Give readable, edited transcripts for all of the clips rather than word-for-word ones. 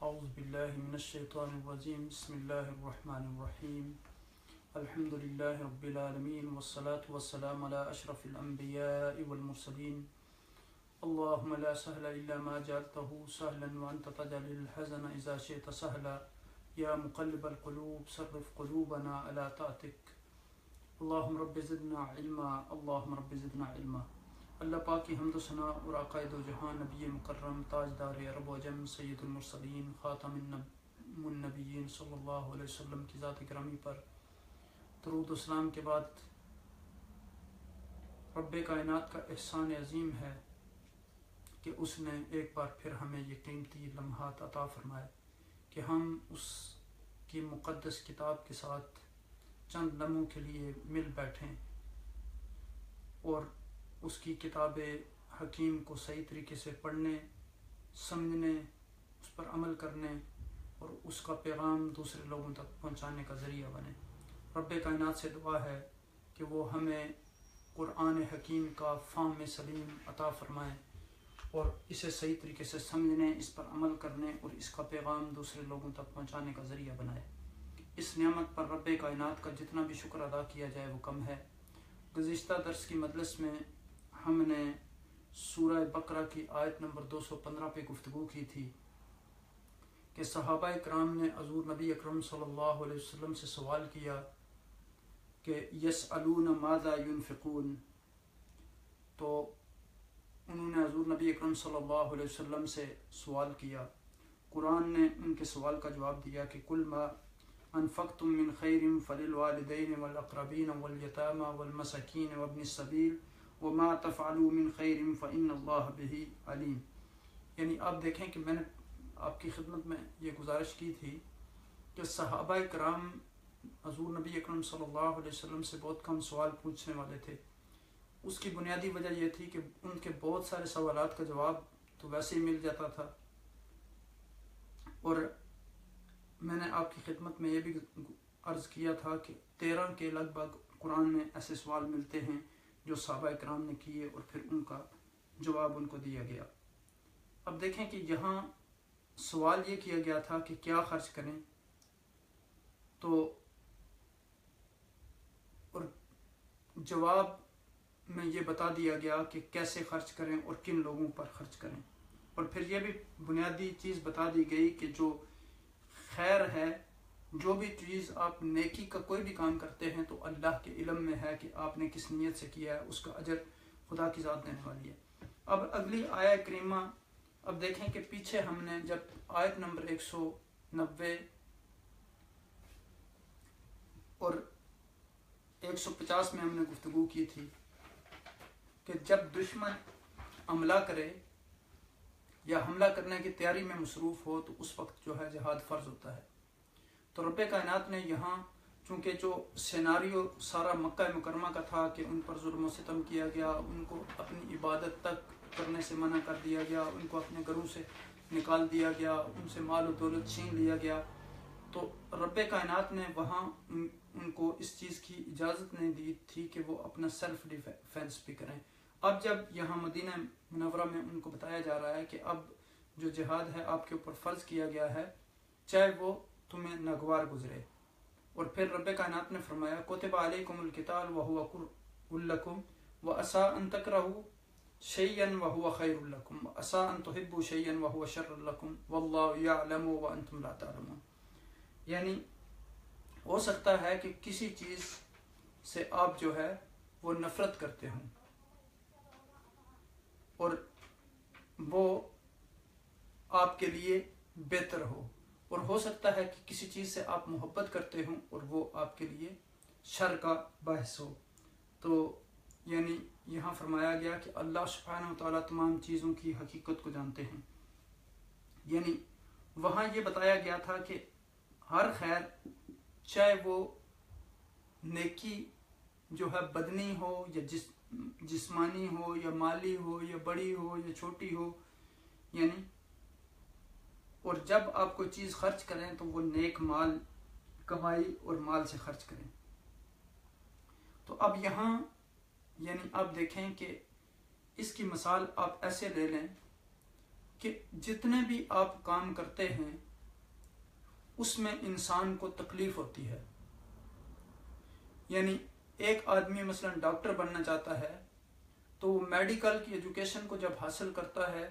أعوذ بالله من الشيطان الرجيم بسم الله الرحمن الرحيم الحمد لله رب العالمين والصلاة والسلام على أشرف الأنبياء والمرسلين اللهم لا سهل إلا ما جعلته سهلا وأنت تجعل الحزن إذا شئت سهلا يا مقلب القلوب صرف قلوبنا على طاعتك اللهم رب زدنا علما اللهم رب زدنا علما۔ اللہ پاک کی حمد و ثنا اور عقائد و جہاں نبی مکرم تاجدار عرب و عجم سید المرسلین خاتم النبیین صلی اللہ علیہ وسلم کی ذات گرامی پر درود و سلام کے بعد رب کائنات کا احسان عظیم ہے کہ اس نے ایک بار پھر ہمیں یہ قیمتی لمحات عطا فرمائے کہ ہم اس کی مقدس کتاب کے ساتھ چند لمحوں کے لیے مل بیٹھیں اور اس کی کتاب حکیم کو صحیح طریقے سے پڑھنے، سمجھنے، اس پر عمل کرنے اور اس کا پیغام دوسرے لوگوں تک پہنچانے کا ذریعہ بنے۔ رب کائنات سے دعا ہے کہ وہ ہمیں قرآن حکیم کا فہم سلیم عطا فرمائے اور اسے صحیح طریقے سے سمجھنے، اس پر عمل کرنے اور اس کا پیغام دوسرے لوگوں تک پہنچانے کا ذریعہ بنائے۔ اس نعمت پر رب کائنات کا جتنا بھی شکر ادا کیا جائے وہ کم ہے۔ گزشتہ درس کی مجلس میں ہم نے سورہ بقرہ کی آیت نمبر 215 پہ گفتگو کی تھی کہ صحابہ کرام نے حضور نبی اکرم صلی اللہ علیہ وسلم سے سوال کیا کہ یسألون ماذا ينفقون، تو انہوں نے حضور نبی اکرم صلی اللہ علیہ وسلم سے سوال کیا۔ قرآن نے ان کے سوال کا جواب دیا کہ کل ما انفقتم من خیر فللوالدین والاقربین والیتامى والمساکین وابن السبیل وما تفعلوا من خیر فإن اللہ بہ علیم۔ یعنی آپ دیکھیں کہ میں نے آپ کی خدمت میں یہ گزارش کی تھی کہ صحابہ کرام حضور نبی اکرم صلی اللہ علیہ وسلم سے بہت کم سوال پوچھنے والے تھے۔ اس کی بنیادی وجہ یہ تھی کہ ان کے بہت سارے سوالات کا جواب تو ویسے ہی مل جاتا تھا، اور میں نے آپ کی خدمت میں یہ بھی عرض کیا تھا کہ 13 کے لگ بھگ قرآن میں ایسے سوال ملتے ہیں جو صحابہ کرام نے کیے اور پھر ان کا جواب ان کو دیا گیا۔ اب دیکھیں کہ یہاں سوال یہ کیا گیا تھا کہ کیا خرچ کریں، تو اور جواب میں یہ بتا دیا گیا کہ کیسے خرچ کریں اور کن لوگوں پر خرچ کریں، اور پھر یہ بھی بنیادی چیز بتا دی گئی کہ جو خیر ہے، جو بھی چیز آپ نیکی کا کوئی بھی کام کرتے ہیں تو اللہ کے علم میں ہے کہ آپ نے کس نیت سے کیا ہے، اس کا اجر خدا کی ذات دینے والی ہے۔ اب اگلی آیہ کریمہ، اب دیکھیں کہ پیچھے ہم نے جب آیت نمبر 190 اور 150 میں ہم نے گفتگو کی تھی کہ جب دشمن حملہ کرے یا حملہ کرنے کی تیاری میں مصروف ہو تو اس وقت جو ہے جہاد فرض ہوتا ہے۔ تو رب کائنات نے یہاں چونکہ جو سیناریو سارا مکہ مکرمہ کا تھا کہ ان پر ظلم و ستم کیا گیا، ان کو اپنی عبادت تک کرنے سے منع کر دیا گیا، ان کو اپنے گھروں سے نکال دیا گیا، ان سے مال و دولت چھین لیا گیا، تو رب کائنات نے وہاں ان کو اس چیز کی اجازت نہیں دی تھی کہ وہ اپنا سیلف ڈیفینس بھی کریں۔ اب جب یہاں مدینہ منورہ میں ان کو بتایا جا رہا ہے کہ اب جو جہاد ہے آپ کے اوپر فرض کیا گیا ہے، چاہے وہ تمہیں ناگوار گزرے، اور پھر رب کائنات نے فرمایا کتب علیکم القتال وہو کرہ لکم وعسیٰ ان تکرہوا شیئا وہو خیر لکم وعسیٰ ان تحبوا شیئا وہو شر لکم واللہ یعلم وانتم لا تعلمون۔ یعنی ہو سکتا ہے کہ کسی چیز سے آپ جو ہے وہ نفرت کرتے ہوں اور وہ آپ کے لیے بہتر ہو، اور ہو سکتا ہے کہ کسی چیز سے آپ محبت کرتے ہوں اور وہ آپ کے لیے شر کا باعث ہو۔ تو یعنی یہاں فرمایا گیا کہ اللہ سبحانہ وتعالیٰ تمام چیزوں کی حقیقت کو جانتے ہیں۔ یعنی وہاں یہ بتایا گیا تھا کہ ہر خیر، چاہے وہ نیکی جو ہے بدنی ہو یا جسمانی ہو یا مالی ہو یا بڑی ہو یا چھوٹی ہو، یعنی اور جب آپ کوئی چیز خرچ کریں تو وہ نیک مال کمائی اور مال سے خرچ کریں۔ تو اب یہاں یعنی آپ دیکھیں کہ اس کی مثال آپ ایسے لے لیں کہ جتنے بھی آپ کام کرتے ہیں اس میں انسان کو تکلیف ہوتی ہے. یعنی ایک آدمی مثلا ڈاکٹر بننا چاہتا ہے تو وہ میڈیکل کی ایجوکیشن کو جب حاصل کرتا ہے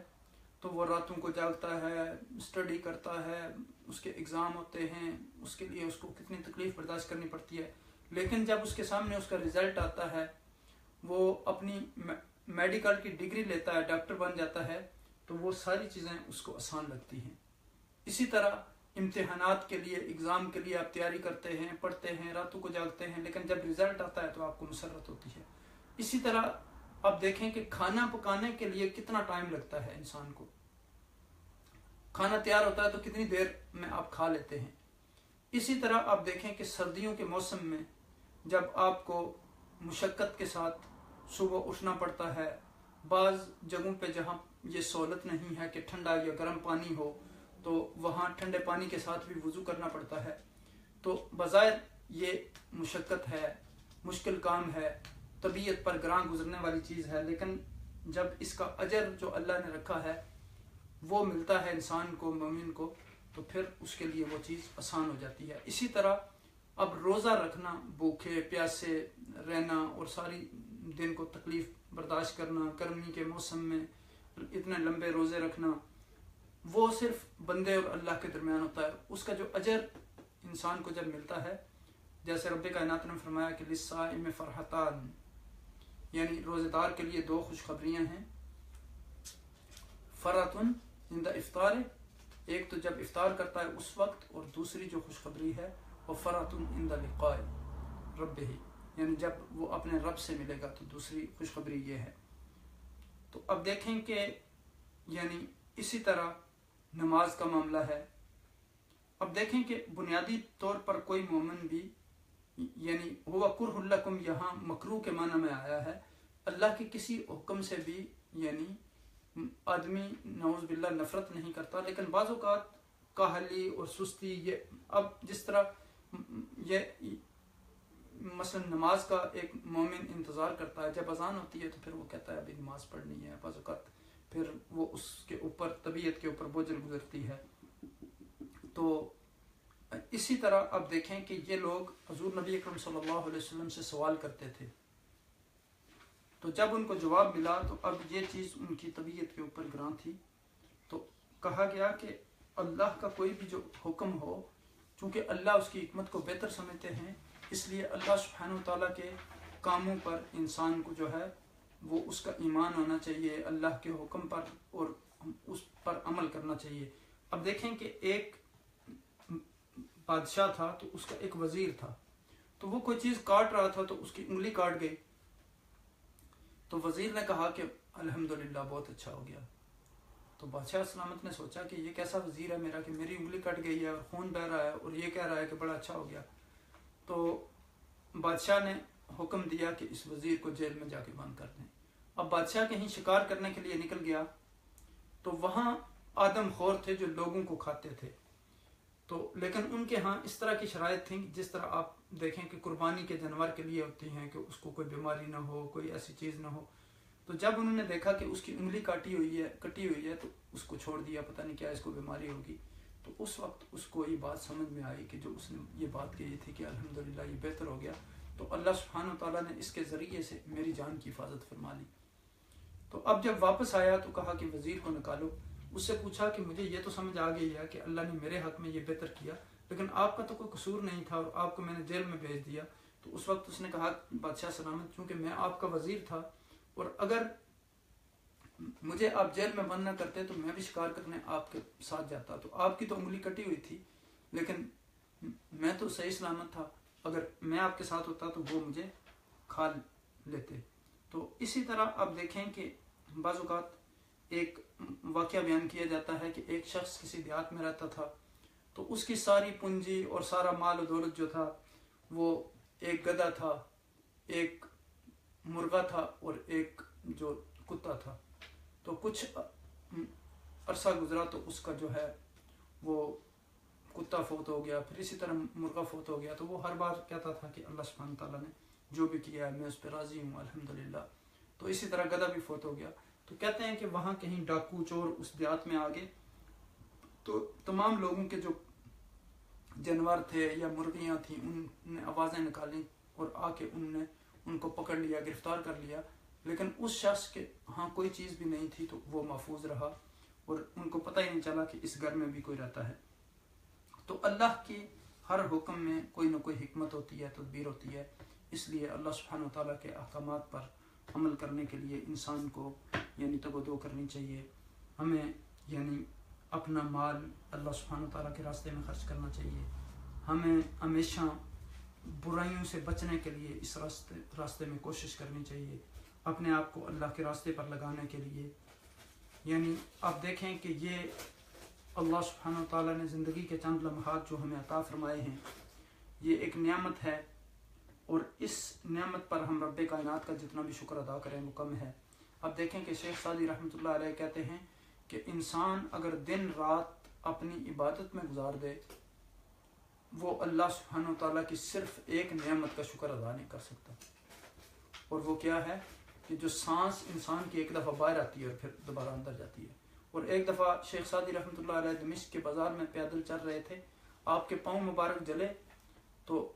تو وہ راتوں کو جاگتا ہے, اسٹڈی کرتا ہے, اس کے اگزام ہوتے ہیں, اس کے لیے اس کو کتنی تکلیف برداشت کرنی پڑتی ہے. لیکن جب اس کے سامنے اس کا رزلٹ آتا ہے, وہ اپنی میڈیکل کی ڈگری لیتا ہے, ڈاکٹر بن جاتا ہے, تو وہ ساری چیزیں اس کو آسان لگتی ہیں. اسی طرح امتحانات کے لیے, ایگزام کے لیے آپ تیاری کرتے ہیں, پڑھتے ہیں, راتوں کو جاگتے ہیں, لیکن جب رزلٹ آتا ہے تو آپ کو مسرت ہوتی ہے. اسی طرح آپ دیکھیں کہ کھانا پکانے کے لیے کتنا ٹائم لگتا ہے انسان کو. کھانا تیار ہوتا ہے تو کتنی دیر میں آپ کھا لیتے ہیں. اسی طرح آپ دیکھیں کہ سردیوں کے موسم میں جب آپ کو مشقت کے ساتھ صبح اٹھنا پڑتا ہے, بعض جگہوں پہ جہاں یہ سہولت نہیں ہے کہ ٹھنڈا یا گرم پانی ہو تو وہاں ٹھنڈے پانی کے ساتھ بھی وضو کرنا پڑتا ہے. تو بظاہر یہ مشقت ہے, مشکل کام ہے, طبیعت پر گراں گزرنے والی چیز ہے, لیکن جب اس کا اجر جو اللہ نے رکھا ہے وہ ملتا ہے انسان کو, مومن کو, تو پھر اس کے لیے وہ چیز آسان ہو جاتی ہے. اسی طرح اب روزہ رکھنا, بھوکے پیاسے رہنا اور ساری دن کو تکلیف برداشت کرنا, گرمی کے موسم میں اتنے لمبے روزے رکھنا, وہ صرف بندے اور اللہ کے درمیان ہوتا ہے. اس کا جو اجر انسان کو جب ملتا ہے, جیسے رب کائنات نے فرمایا کہ للصائم فرحتان, یعنی روزے دار کے لیے دو خوشخبریاں ہیں. فرحتن عند افطار, ایک تو جب افطار کرتا ہے اس وقت, اور دوسری جو خوشخبری ہے وہ فرحتن عند لقاء ربہ, یعنی جب وہ اپنے رب سے ملے گا. تو دوسری خوشخبری یہ ہے. تو اب دیکھیں کہ یعنی اسی طرح نماز کا معاملہ ہے. اب دیکھیں کہ بنیادی طور پر کوئی مومن بھی, یعنی ہوا کرہ لکم یہاں مکروہ کے معنی میں آیا ہے, اللہ کے کسی حکم سے بھی یعنی آدمی نعوذ باللہ نفرت نہیں کرتا, لیکن بعض اوقات کاہلی اور سستی, یہ اب جس طرح یہ مثلا نماز کا ایک مومن انتظار کرتا ہے, جب اذان ہوتی ہے تو پھر وہ کہتا ہے ابھی نماز پڑھنی ہے, بعض اوقات پھر وہ اس کے اوپر طبیعت کے اوپر بوجھل گزرتی ہے. تو اسی طرح اب دیکھیں کہ یہ لوگ حضور نبی اکرم صلی اللہ علیہ وسلم سے سوال کرتے تھے, تو جب ان کو جواب ملا تو اب یہ چیز ان کی طبیعت کے اوپر گراں تھی. تو کہا گیا کہ اللہ کا کوئی بھی جو حکم ہو, چونکہ اللہ اس کی حکمت کو بہتر سمجھتے ہیں, اس لیے اللہ سبحانہ وتعالیٰ کے کاموں پر انسان کو جو ہے وہ اس کا ایمان ہونا چاہیے, اللہ کے حکم پر اور اس پر عمل کرنا چاہیے. اب دیکھیں کہ ایک بادشاہ تھا تو اس کا ایک وزیر تھا, تو وہ کوئی چیز کاٹ رہا تھا تو اس کی انگلی کاٹ گئی. تو وزیر نے کہا کہ الحمدللہ بہت اچھا ہو گیا. تو بادشاہ سلامت نے سوچا کہ یہ کیسا وزیر ہے میرا کہ میری انگلی کٹ گئی ہے اور خون بہ رہا ہے اور یہ کہہ رہا ہے کہ بڑا اچھا ہو گیا. تو بادشاہ نے حکم دیا کہ اس وزیر کو جیل میں جا کے بند کر دیں. اب بادشاہ کہیں شکار کرنے کے لیے نکل گیا تو وہاں آدم خور تھے جو لوگوں کو کھاتے تھے. تو لیکن ان کے ہاں اس طرح کی شرائط تھیں جس طرح آپ دیکھیں کہ قربانی کے جانور کے لیے ہوتی ہیں کہ اس کو کوئی بیماری نہ ہو, کوئی ایسی چیز نہ ہو. تو جب انہوں نے دیکھا کہ اس کی انگلی کٹی ہوئی ہے تو اس کو چھوڑ دیا, پتہ نہیں کیا اس کو بیماری ہوگی. تو اس وقت اس کو یہ بات سمجھ میں آئی کہ جو اس نے یہ بات کہی تھی کہ الحمدللہ یہ بہتر ہو گیا, تو اللہ سبحانہ وتعالیٰ نے اس کے ذریعے سے میری جان کی حفاظت فرما لی. تو اب جب واپس آیا تو کہا کہ وزیر کو نکالو. اس سے پوچھا کہ مجھے یہ تو سمجھ آ گئی ہے کہ اللہ نے میرے حق میں یہ بہتر کیا, لیکن آپ کا تو کوئی قصور نہیں تھا اور آپ کو میں نے جیل میں بھیج دیا. تو اس وقت اس نے کہا بادشاہ سلامت, چونکہ میں آپ کا وزیر تھا اور اگر مجھے آپ جیل میں بند نہ کرتے تو میں بھی شکار کرنے آپ کے ساتھ جاتا. تو آپ کی تو انگلی کٹی ہوئی تھی لیکن میں تو صحیح سلامت تھا, اگر میں آپ کے ساتھ ہوتا تو وہ مجھے کھا لیتے. تو اسی طرح آپ دیکھیں کہ بعض اوقات ایک واقعہ بیان کیا جاتا ہے کہ ایک شخص کسی دیہات میں رہتا تھا, تو اس کی ساری پونجی اور سارا مال و دولت جو تھا وہ ایک گدھا تھا, ایک مرغا تھا اور ایک جو کتا تھا. تو کچھ عرصہ گزرا تو اس کا جو ہے وہ کتا فوت ہو گیا, پھر اسی طرح مرغا فوت ہو گیا. تو وہ ہر بار کہتا تھا کہ اللہ سبحانہ تعالیٰ نے جو بھی کیا ہے میں اس پہ راضی ہوں الحمدللہ. تو اسی طرح گدھا بھی فوت ہو گیا. تو کہتے ہیں کہ وہاں کہیں ڈاکو چور اس دیہات میں آ گئے, تو تمام لوگوں کے جو جانور تھے یا مرغیاں تھیں ان نے آوازیں نکالیں اور آ کے ان کو پکڑ لیا، گرفتار کر لیا، لیکن اس شخص کے ہاں کوئی چیز بھی نہیں تھی تو وہ محفوظ رہا اور ان کو پتہ ہی نہیں چلا کہ اس گھر میں بھی کوئی رہتا ہے۔ تو اللہ کی ہر حکم میں کوئی نہ کوئی حکمت ہوتی ہے، تدبیر ہوتی ہے، اس لیے اللہ سبحانہ و تعالیٰ کے احکامات پر عمل کرنے کے لیے انسان کو یعنی تگودو کرنی چاہیے۔ ہمیں یعنی اپنا مال اللہ سبحانہ و تعالیٰ کے راستے میں خرچ کرنا چاہیے، ہمیں ہمیشہ برائیوں سے بچنے کے لیے اس راستے میں کوشش کرنی چاہیے، اپنے آپ کو اللہ کے راستے پر لگانے کے لیے۔ یعنی آپ دیکھیں کہ یہ اللہ سبحانہ و تعالیٰ نے زندگی کے چند لمحات جو ہمیں عطا فرمائے ہیں، یہ ایک نعمت ہے، اور اس نعمت پر ہم رب کائنات کا جتنا بھی شکر ادا کریں وہ کم ہے۔ اب دیکھیں کہ شیخ سعدی رحمۃ اللہ علیہ کہتے ہیں کہ انسان اگر دن رات اپنی عبادت میں گزار دے، وہ اللہ سبحانہ و تعالیٰ کی صرف ایک نعمت کا شکر ادا نہیں کر سکتا، اور وہ کیا ہے کہ جو سانس انسان کی ایک دفعہ باہر آتی ہے اور پھر دوبارہ اندر جاتی ہے۔ اور ایک دفعہ شیخ سعدی رحمۃ اللہ علیہ دمشق کے بازار میں پیدل چل رہے تھے، آپ کے پاؤں مبارک جلے تو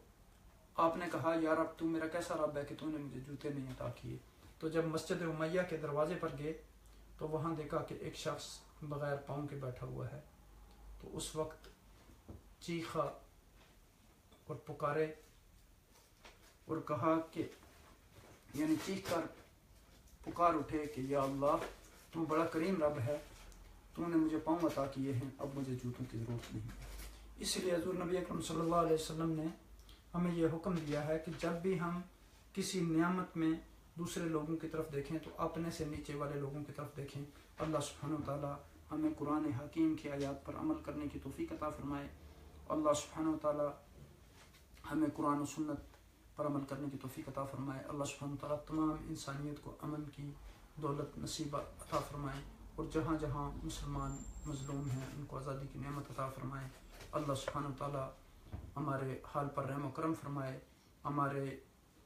آپ نے کہا یا رب تو میرا کیسا رب ہے کہ تو نے مجھے جوتے نہیں عطا کیے۔ تو جب مسجد امیہ کے دروازے پر گئے تو وہاں دیکھا کہ ایک شخص بغیر پاؤں کے بیٹھا ہوا ہے، تو اس وقت چیخا اور پکارے اور کہا کہ یعنی چیخ کر پکار اٹھے کہ یا اللہ تو بڑا کریم رب ہے، تو نے مجھے پاؤں عطا کیے ہیں، اب مجھے جوتوں کی ضرورت نہیں ہے۔ اس لیے حضور نبی اکرم صلی اللہ علیہ وسلم نے ہمیں یہ حکم دیا ہے کہ جب بھی ہم کسی نعمت میں دوسرے لوگوں کی طرف دیکھیں تو اپنے سے نیچے والے لوگوں کی طرف دیکھیں۔ اللہ سبحانہ و تعالیٰ ہمیں قرآن حکیم کی آیات پر عمل کرنے کی توفیق عطا فرمائے۔ اللہ سبحانہ و تعالیٰ ہمیں قرآن و سنت پر عمل کرنے کی توفیق عطا فرمائے۔ اللہ سبحانہ و تعالیٰ تمام انسانیت کو امن کی دولت نصیب عطا فرمائے، اور جہاں جہاں مسلمان مظلوم ہیں ان کو آزادی کی نعمت عطا فرمائے۔ اللہ سبحانہ و تعالیٰ ہمارے حال پر رحم و کرم فرمائے۔ ہمارے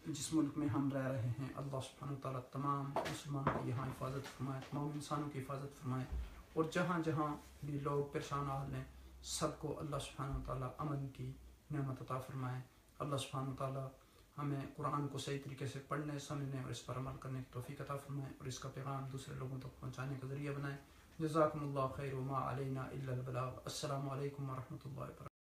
جس ملک میں ہم رہ رہے ہیں اللہ سبحانہ و تعالیٰ تمام مسلمانوں کی یہاں حفاظت فرمائے، تمام انسانوں کی حفاظت فرمائے، اور جہاں جہاں بھی لوگ پریشان حال ہیں سب کو اللہ سبحانہ و تعالیٰ امن کی نعمت عطا فرمائے۔ اللہ سبحانہ و تعالیٰ ہمیں قرآن کو صحیح طریقے سے پڑھنے، سمجھنے اور اس پر عمل کرنے کی توفیق عطا فرمائے، اور اس کا پیغام دوسرے لوگوں تک پہنچانے کا ذریعہ بنائے۔ جزاکم اللہ خیر وما علینا الا البلاغ۔ السلام علیکم ورحمۃ اللہ وبرکاتہ۔